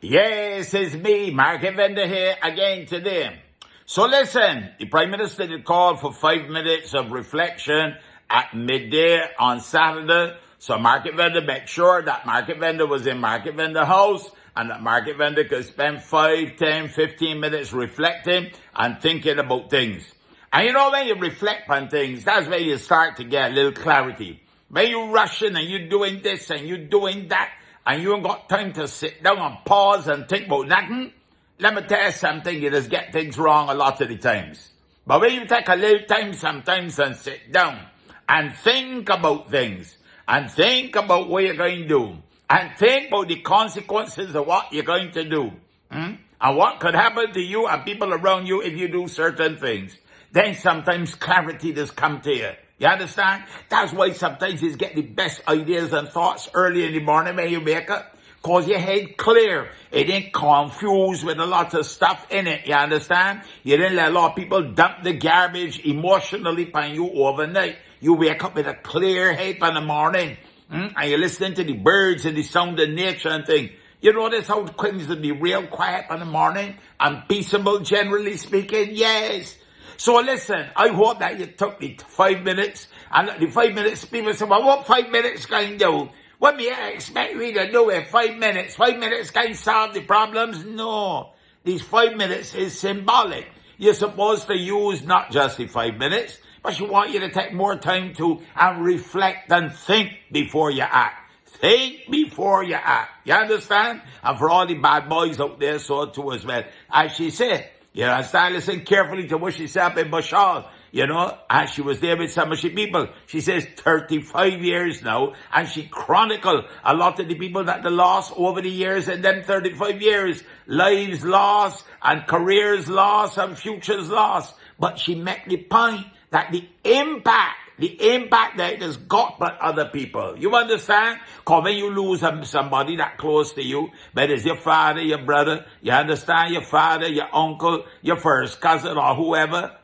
Yes, it's me, Market Vendor here again today. So listen, the Prime Minister did call for 5 minutes of reflection at midday on Saturday. So Market Vendor make sure that Market Vendor was in Market Vendor house and that Market Vendor could spend 5, 10, 15 minutes reflecting and thinking about things. And you know, when you reflect on things, that's where you start to get a little clarity. When you're rushing and you're doing this and you're doing that, and you ain't got time to sit down and pause and think about nothing, let me tell you something, you just get things wrong a lot of the times. But when you take a little time sometimes and sit down and think about things, and think about what you're going to do, and think about the consequences of what you're going to do, and what could happen to you and people around you if you do certain things, then sometimes clarity does come to you. You understand? That's why sometimes you get the best ideas and thoughts early in the morning when you wake up. Cause your head clear. It ain't confused with a lot of stuff in it. You understand? You didn't let a lot of people dump the garbage emotionally upon you overnight. You wake up with a clear head in the morning. And you're listening to the birds and the sound of nature and things. You notice how things will be real quiet in the morning and peaceable, generally speaking? Yes. So listen, I hope that you took the 5 minutes, and the 5 minutes, people say, well, what 5 minutes can do? What do you expect me to do in 5 minutes? 5 minutes can solve the problems? No. These 5 minutes is symbolic. You're supposed to use not just the 5 minutes, but she want you to take more time to and reflect and think before you act. Think before you act. You understand? And for all the bad boys out there, so too as well. As she said, you understand? Listen carefully to what she said up in Bashar, and she was there with some of the people. She says 35 years now, and she chronicled a lot of the people that they lost over the years, and then 35 years, lives lost, and careers lost, and futures lost. But she made the point that the impact that it has got on other people. You understand? Because when you lose somebody that close to you, whether it's your father, your brother, you understand, your father, your uncle, your first cousin, or whoever,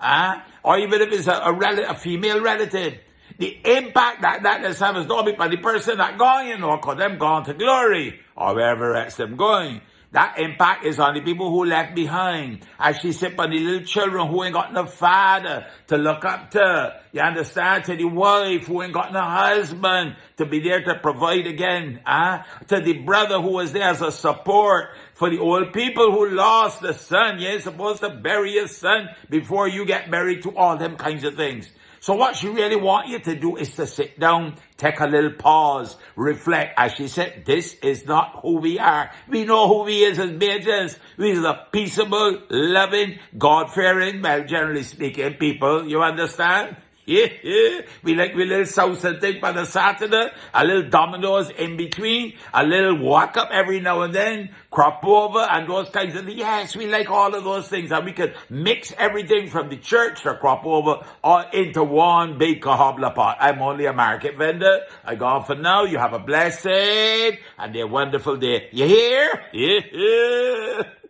or even if it's a female relative, the impact that has had is not only by the person that gone, because them gone to glory, or wherever else them going. That impact is on the people who left behind. As she said, on the little children who ain't got no father to look up to. You understand? To the wife who ain't got no husband to be there to provide again. To the brother who was there as a support. For the old people who lost the son. You're supposed to bury your son before you get married, to all them kinds of things. So what she really want you to do is to sit down, take a little pause, reflect. As she said, this is not who we are. We know who we is as Bajans. We are the peaceable, loving, God-fearing, well, generally speaking, people. You understand? Yeah. We like we little sauce and thing on a Saturday, a little Dominoes in between, a little walk up every now and then, crop over and those kinds of things. Yes, we like all of those things, and we could mix everything from the church to crop over all into one big cobbler pot. I'm only a market vendor. I go on for now. You have a blessed and a wonderful day. You hear? Yeah.